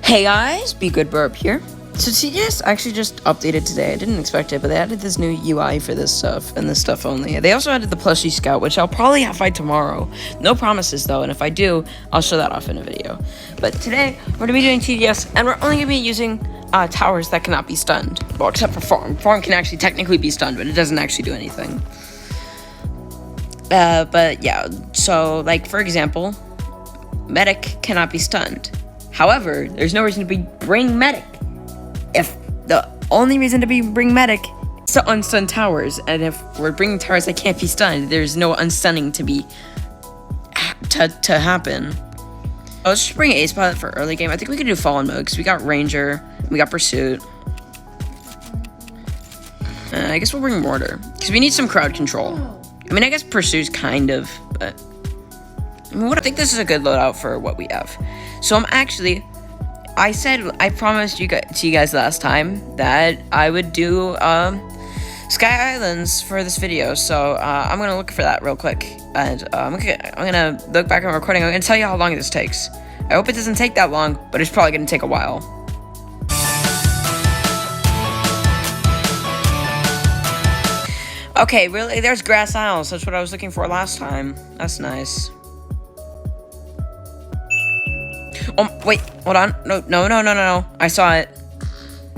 Hey guys, Be Good Burp here. So TDS actually just updated today. I didn't expect it, but they added this new UI for this stuff and this stuff only. They also added the plushie scout, which I'll probably have fight tomorrow. No promises though, and if I do, I'll show that off in a video. But today, we're gonna be doing TDS, and we're only gonna be using towers that cannot be stunned. Well, except for farm. Farm can actually technically be stunned, but it doesn't actually do anything. But yeah, so like for example, medic cannot be stunned. However, there's no reason to bring medic. If the only reason to bring medic is to unstun towers, and if we're bringing towers that can't be stunned, there's no unstunning to happen. Let's just bring Ace Pilot for early game. I think we could do Fallen mode because we got Ranger, we got Pursuit. I guess we'll bring Mortar because we need some crowd control. I mean, I guess Pursuit's kind of, but I mean, I think this is a good loadout for what we have. So I promised to you guys last time that I would do Sky Islands for this video. So I'm gonna look for that real quick, and I'm gonna look back on recording. I'm gonna tell you how long this takes. I hope it doesn't take that long, but it's probably gonna take a while. Okay, really? There's Grass Isles. That's what I was looking for last time. That's nice. Oh, wait, hold on. No. I saw it.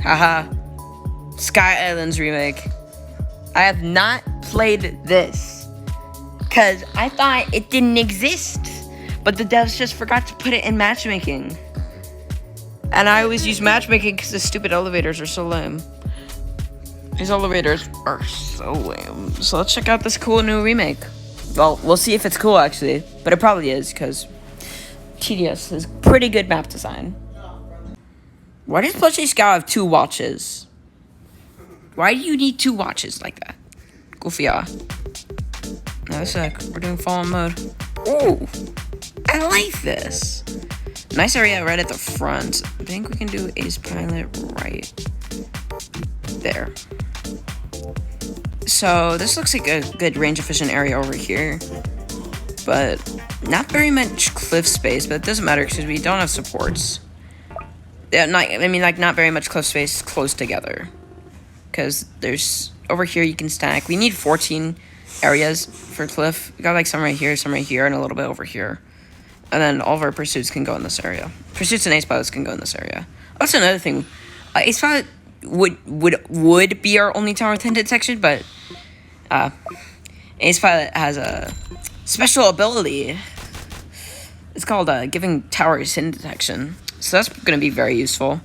Haha. Sky Islands remake. I have not played this because I thought it didn't exist, but the devs just forgot to put it in matchmaking. And I always use matchmaking because the stupid elevators are so lame. These elevators are so lame. So let's check out this cool new remake. Well, we'll see if it's cool actually, but it probably is because TDS is pretty good map design. Why does Plushie Scout have 2 watches? Why do you need 2 watches like that? Goofy. Now a sec, we're doing Fallen mode. Ooh, I like this. Nice area right at the front. I think we can do Ace Pilot right there. So this looks like a good range efficient area over here, but not very much cliff space, but it doesn't matter because we don't have supports. Yeah, not very much cliff space close together. Because there's, over here you can stack. We need 14 areas for cliff. We got like some right here, and a little bit over here. And then all of our pursuits can go in this area. Pursuits and Ace Pilots can go in this area. That's another thing. Ace Pilot would be our only tower with hint detection, but Ace Pilot has a special ability. It's called giving towers hidden detection. So that's going to be very useful.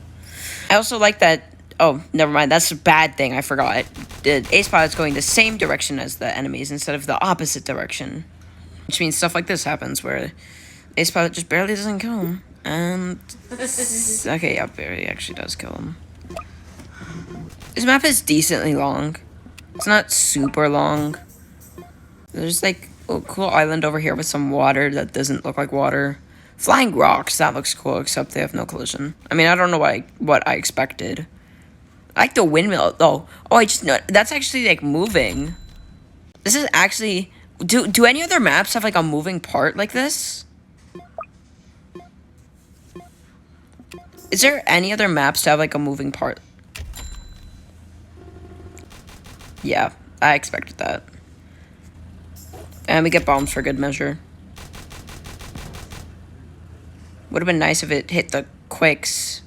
I also like that. Oh, never mind. That's a bad thing. I forgot. The Ace Pilot's going the same direction as the enemies instead of the opposite direction. Which means stuff like this happens where Ace Pilot just barely doesn't kill him. And okay, yeah, barely actually does kill him. This map is decently long. It's not super long. There's like a cool island over here with some water that doesn't look like water. Flying rocks, that looks cool, except they have no collision. I mean, I don't know what I expected. I like the windmill, though. Oh, I just know that's actually like moving. This is actually. Do any other maps have like a moving part like this? Is there any other maps to have like a moving part? Yeah, I expected that. And we get bombs for good measure. Would have been nice if it hit the quicks.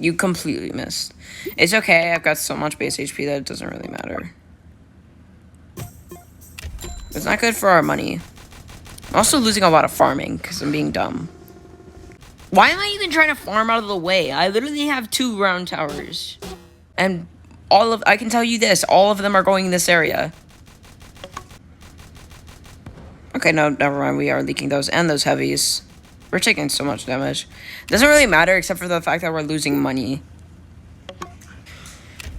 You completely missed. It's okay, I've got so much base HP that it doesn't really matter. It's not good for our money. I'm also losing a lot of farming because I'm being dumb. Why am I even trying to farm out of the way? I literally have 2 round towers. And I can tell you this, all of them are going in this area. Okay, no, never mind. We are leaking those and those heavies. We're taking so much damage. Doesn't really matter except for the fact that we're losing money.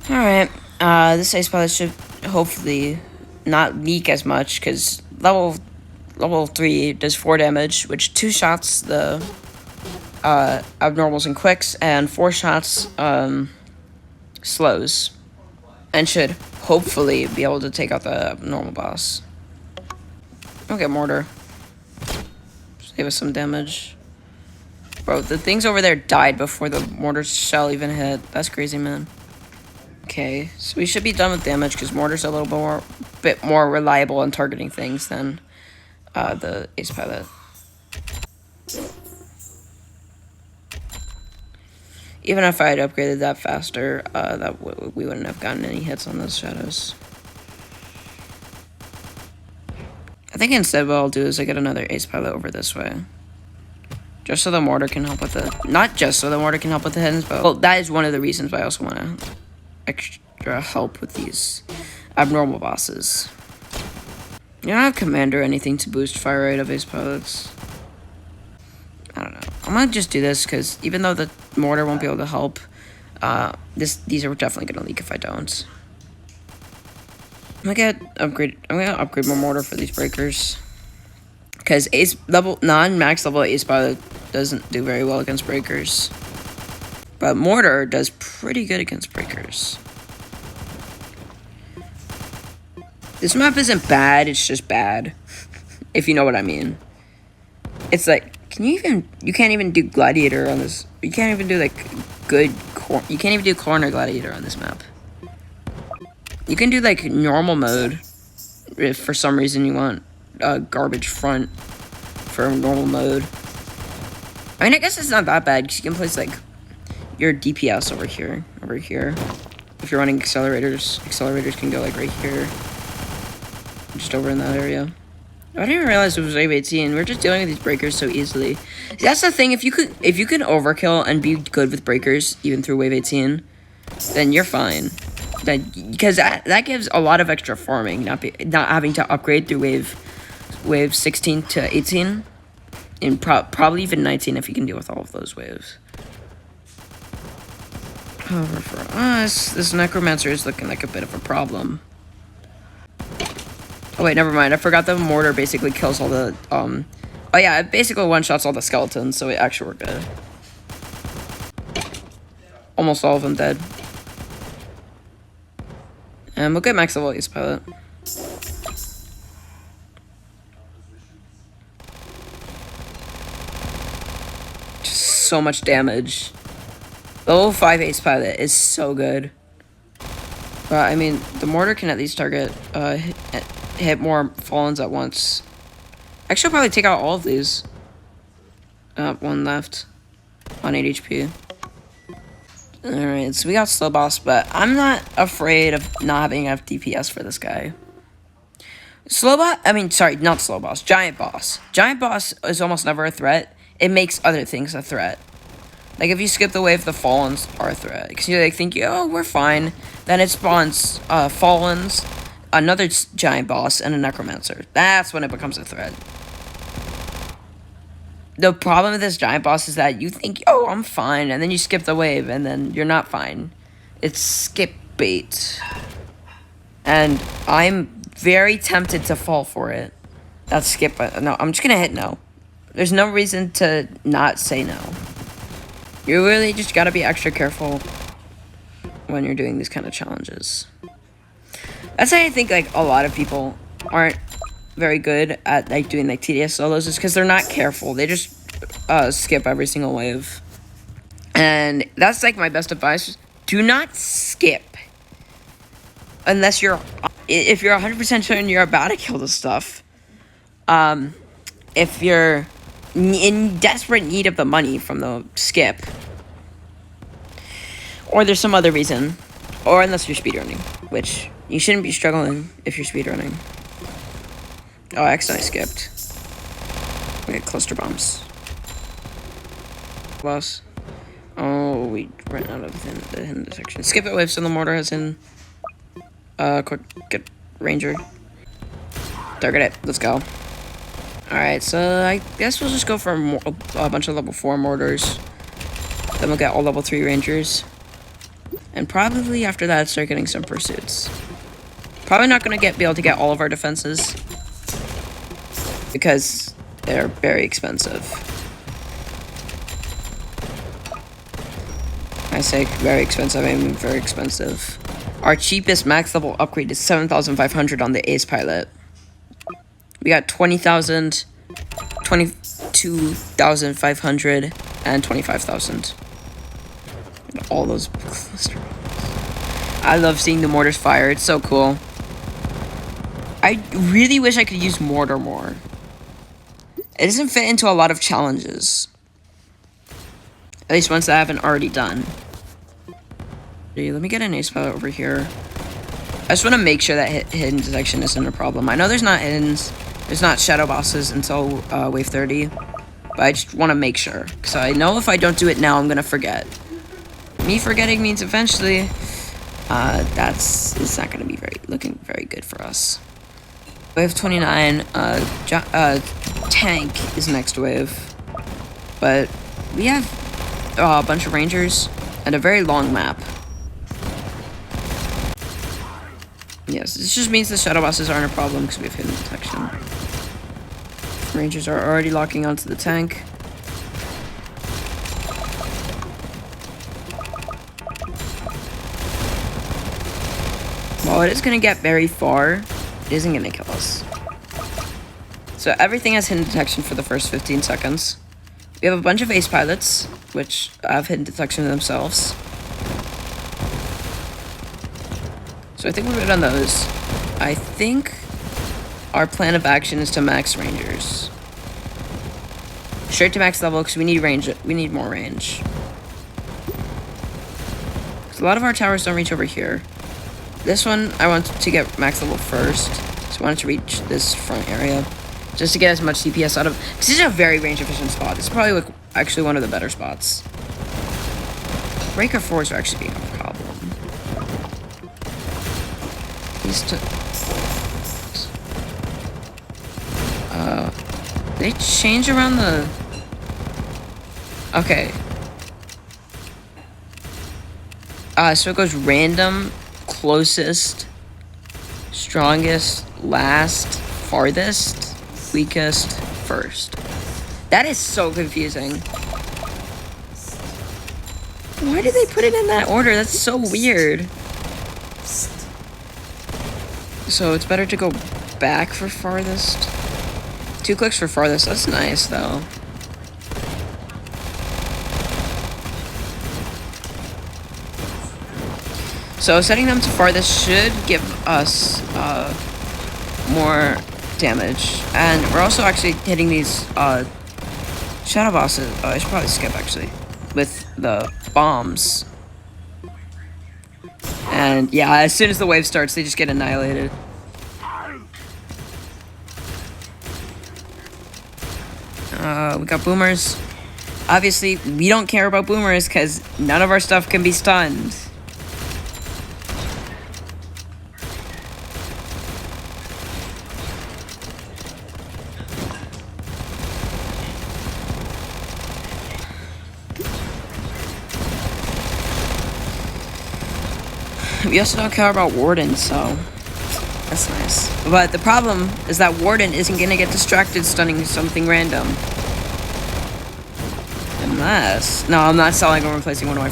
Alright, this Ace Pilot should hopefully not leak as much because level 3 does 4 damage, which 2 shots the abnormals and quicks, and 4 shots slows, and should hopefully be able to take out the normal boss. Okay, Mortar. Save us some damage. Bro, the things over there died before the mortar shell even hit. That's crazy, man. Okay, so we should be done with damage because mortar's a little bit more reliable in targeting things than the ace pilot. Even if I had upgraded that faster, we wouldn't have gotten any hits on those shadows. I think instead what I'll do is I get another ace pilot over this way. Just so the mortar can help with it. Not just so the mortar can help with the hidden spell. Well, that is one of the reasons why I also want to extra help with these abnormal bosses. You don't have command or anything to boost fire rate of ace pilots. I don't know. I'm gonna just do this because even though the mortar won't be able to help, these are definitely gonna leak if I don't. I'm gonna upgrade more mortar for these breakers. Because non-max level ace pilot doesn't do very well against breakers. But mortar does pretty good against breakers. This map isn't bad, it's just bad. If you know what I mean. It's like, you can't even do gladiator on this. You can't even do like you can't even do corner gladiator on this map. You can do like normal mode if for some reason you want garbage front for normal mode. I mean, I guess it's not that bad because you can place like your DPS over here. If you're running accelerators can go like right here, just over in that area. I didn't even realize it was wave 18. We're just dealing with these breakers so easily. That's the thing. If you can overkill and be good with breakers even through wave 18, then you're fine. Because that gives a lot of extra farming, not having to upgrade through wave 16 to 18, and probably even 19 if you can deal with all of those waves. However, for us, this necromancer is looking like a bit of a problem. Oh wait, never mind. I forgot the mortar basically kills all the oh yeah, it basically one-shots all the skeletons, so it actually worked good. Almost all of them dead. And we'll get max level ace pilot. Just so much damage. The level 5 ace pilot is so good. But I mean, the mortar can at least target hit more fallens at once. Actually, I'll probably take out all of these. One left on 8 HP. Alright, so we got slow boss, but I'm not afraid of not having enough DPS for this guy. Not slow boss, giant boss. Giant boss is almost never a threat. It makes other things a threat. Like if you skip the wave, the fallens are a threat. Because you like think, oh, we're fine. Then it spawns fallens, another giant boss, and a necromancer. That's when it becomes a threat. The problem with this giant boss is that you think, oh, I'm fine, and then you skip the wave, and then you're not fine. It's skip bait. And I'm very tempted to fall for it. That's skip, no, I'm just gonna hit no. There's no reason to not say no. You really just gotta be extra careful when you're doing these kind of challenges. That's why I think, like, a lot of people aren't very good at like doing like TDS solos is because they're not careful. They just skip every single wave. And that's like my best advice. Do not skip. Unless if you're 100% certain you're about to kill the stuff. If you're in desperate need of the money from the skip. Or there's some other reason. Or unless you're speedrunning. Which you shouldn't be struggling if you're speedrunning. Oh, I accidentally skipped. We get cluster bombs. Boss. Oh, we ran out of the hidden detection. Skip it wave so the mortar has in. Quick, get ranger. Target it. Let's go. Alright, so I guess we'll just go for a bunch of level 4 mortars. Then we'll get all level 3 rangers. And probably after that, start getting some pursuits. Probably not going to be able to get all of our defenses. Because they're very expensive. I say very expensive, I mean very expensive. Our cheapest max level upgrade is 7,500 on the ace pilot. We got 20,000, 22,500, and 25,000. All those cluster bombs. I love seeing the mortars fire. It's so cool. I really wish I could use mortar more. It doesn't fit into a lot of challenges. At least ones that I haven't already done. Let me get an ace pilot over here. I just want to make sure that hidden detection isn't a problem. I know there's not shadow bosses until wave 30. But I just want to make sure. Because I know if I don't do it now, I'm going to forget. Me forgetting means eventually it's not going to be looking very good for us. Wave 29, tank is next wave. But we have a bunch of rangers and a very long map. Yes, this just means the shadow bosses aren't a problem because we have hidden detection. Rangers are already locking onto the tank. While it is going to get very far, it isn't going to kill us. So everything has hidden detection for the first 15 seconds. We have a bunch of ace pilots, which have hidden detection themselves. So I think we're good on those. I think our plan of action is to max rangers. Straight to max level because we need range. We need more range. A lot of our towers don't reach over here. This one I want to get max level first. So I wanted to reach this front area just to get as much DPS out of. This is a very range efficient spot. It's probably like actually one of the better spots. Breaker 4s are actually being a problem. They change around the... Okay. So it goes random, closest, strongest, last, farthest, weakest, first. That is so confusing. Why did they put it in that order? That's so weird. So it's better to go back for farthest. 2 clicks for farthest. That's nice, though. So setting them to farthest should give us more damage. And we're also actually hitting these shadow bosses. I should probably skip, actually. With the bombs. And yeah, as soon as the wave starts, they just get annihilated. We got boomers. Obviously, we don't care about boomers because none of our stuff can be stunned. We also don't care about Warden, so that's nice. But the problem is that Warden isn't gonna get distracted stunning something random. Unless... No, I'm not selling or replacing one of my...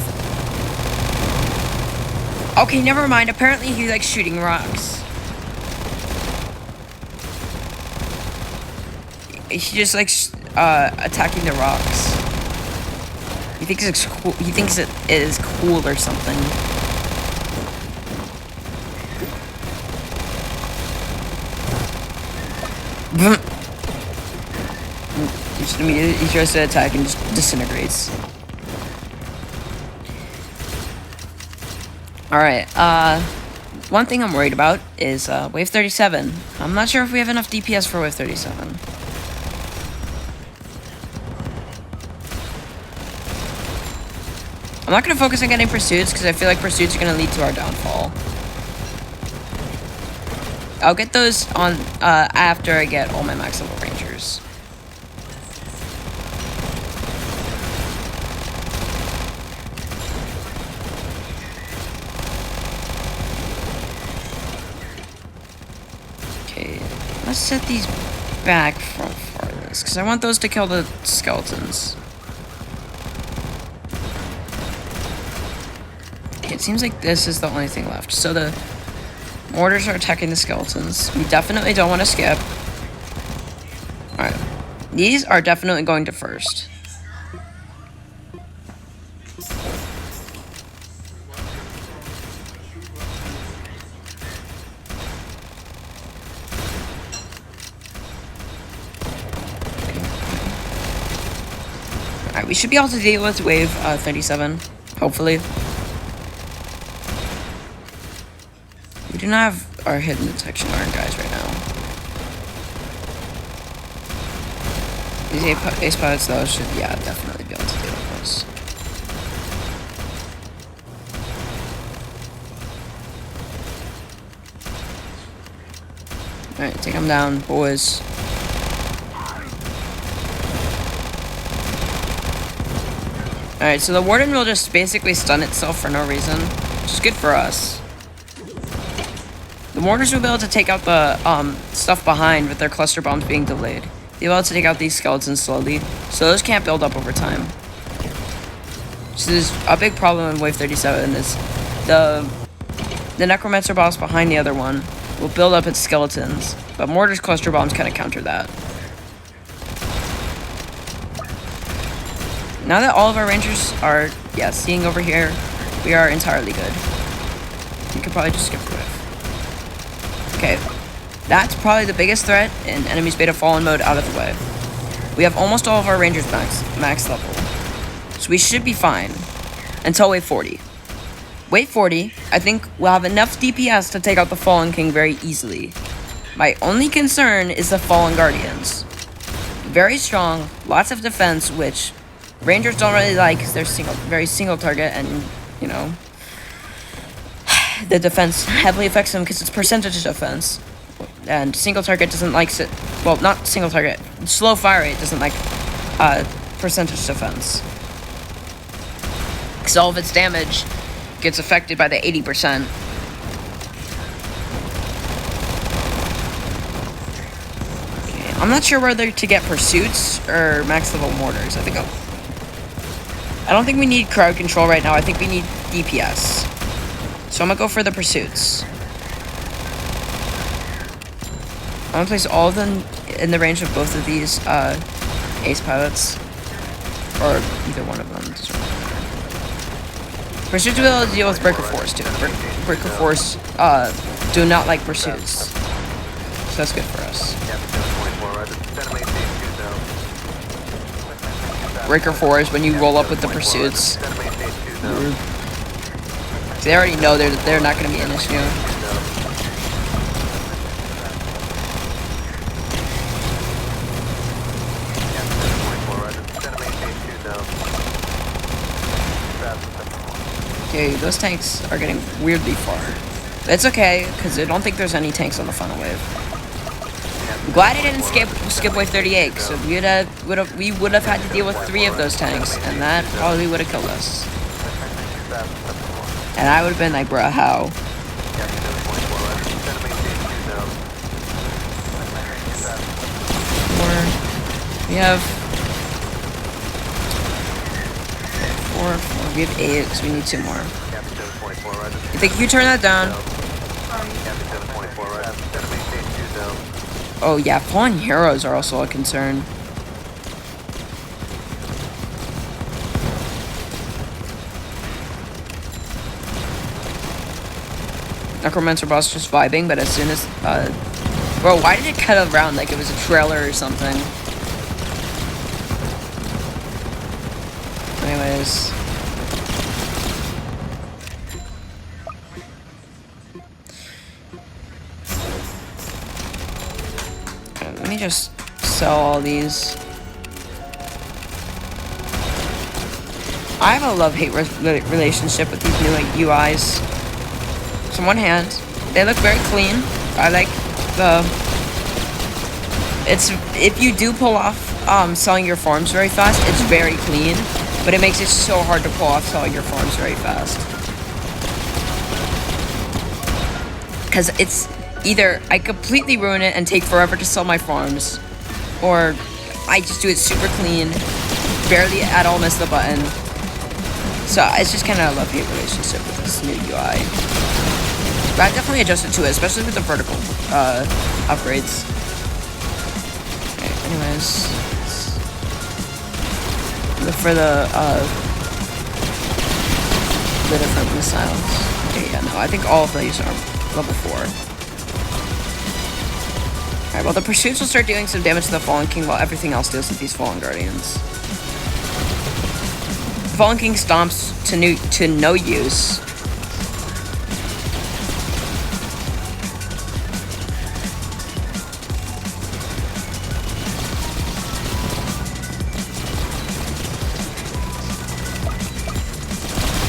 Okay, never mind. Apparently he likes shooting rocks. He just likes attacking the rocks. He thinks it's cool. He thinks it is cool or something. He tries to attack and just disintegrates. Alright, one thing I'm worried about is wave 37. I'm not sure if we have enough DPS for wave 37. I'm not going to focus on getting pursuits because I feel like pursuits are going to lead to our downfall. I'll get those on after I get all my max level rangers. Okay, let's set these back from farthest because I want those to kill the skeletons. Okay, it seems like this is the only thing left. So the mortars are attacking the skeletons. We definitely don't want to skip. Alright. These are definitely going to first. Alright, we should be able to deal with wave 37, hopefully. We do not have our hidden detection on our guys right now. These ace pilots, though, should, yeah, definitely be able to deal with this. Alright, take them down, boys. Alright, so the Warden will just basically stun itself for no reason, which is good for us. The mortars will be able to take out the stuff behind with their cluster bombs being delayed. They'll be able to take out these skeletons slowly, so those can't build up over time. So there's a big problem in Wave 37 is the Necromancer boss behind the other one will build up its skeletons, but mortar's cluster bombs kind of counter that. Now that all of our rangers are, yeah, seeing over here, we are entirely good. You could probably just skip the wave. Okay, that's probably the biggest threat in enemies beta fallen mode out of the way. We have almost all of our rangers max level, so we should be fine until wave 40. Wave 40, I think we'll have enough DPS to take out the Fallen King very easily. My only concern is the Fallen Guardians. Very strong, lots of defense, which Rangers don't really like because they're very single target, and, you know, the defense heavily affects them because it's percentage defense. And single target doesn't like well, not single target, slow fire rate doesn't like percentage defense. Because all of its damage gets affected by the 80%. Okay, I'm not sure whether to get pursuits or max level mortars. I don't think we need crowd control right now. I think we need DPS. So I'm gonna go for the pursuits. I'm gonna place all of them in the range of both of these ace pilots, or either one of them. Pursuits will be able to deal with Breaker Force too. Breaker Force do not like pursuits, so that's good for us. Breaker Force, when you roll up with the pursuits, they already know they're not going to be an issue. Okay, those tanks are getting weirdly far. It's okay, because I don't think there's any tanks on the final wave. I'm glad I didn't skip wave 38, because we would have had to deal with 3 of those tanks, and that probably would have killed us. And I would have been like, bruh, how? We have 4, we have 8, so we need 2 more. You think you can turn that down? Oh yeah, fallen heroes are also a concern. Necromancer boss just vibing, but as soon as bro, why did it cut around like it was a trailer or something? Anyways. Let me just sell all these. I have a love-hate relationship with these new UIs. So on one hand, they look very clean. I like if you do pull off selling your farms very fast, it's very clean, but it makes it so hard to pull off selling your farms very fast. Because it's either I completely ruin it and take forever to sell my farms, or I just do it super clean, barely at all miss the button. So it's just kind of a love-hate relationship with this new UI. But I've definitely adjusted to it, especially with the vertical upgrades. Okay, anyways, look for the different missiles. Okay, yeah, no, I think all of these are level 4. Alright, well, the pursuits will start doing some damage to the Fallen King while everything else deals with these Fallen Guardians. Fallen King stomps to no use.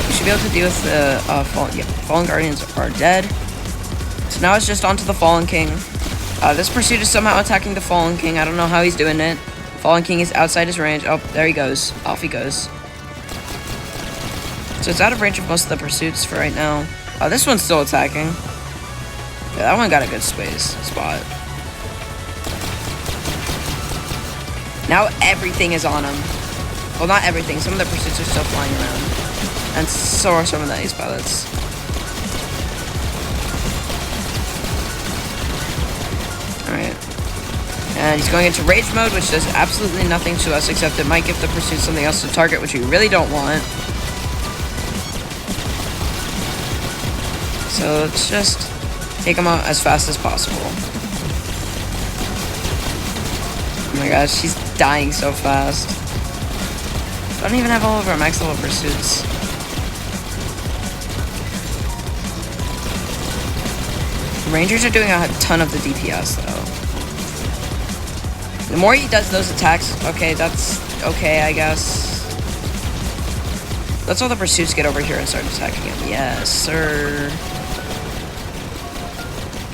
We should be able to deal with the Fallen Guardians are dead. So now it's just onto the Fallen King. This pursuit is somehow attacking the Fallen King. I don't know how he's doing it. Fallen King is outside his range. Oh, there he goes. Off he goes. So it's out of range of most of the pursuits for right now. This one's still attacking. Yeah, that one got a good spot. Now everything is on him. Well, not everything. Some of the pursuits are still flying around. And so are some of the ace pilots. Alright. And he's going into rage mode, which does absolutely nothing to us, except it might give the pursuit something else to target, which we really don't want. So let's just take him out as fast as possible. Oh my gosh, she's dying so fast. I don't even have all of our max level pursuits. Rangers are doing a ton of the DPS though. The more he does those attacks, okay, that's okay, I guess. Let's all the pursuits get over here and start attacking him. Yes, sir.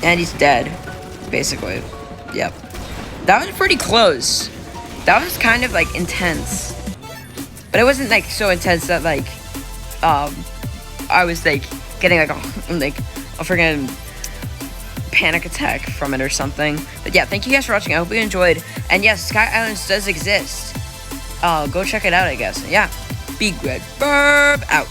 And he's dead, basically. Yep. That was pretty close. That was kind of like intense. But it wasn't like so intense that like I was like getting like a freaking panic attack from it or something. But yeah, thank you guys for watching. I hope you enjoyed. And yes, Sky Islands does exist. Go check it out, I guess. Yeah. Be good. Burb out.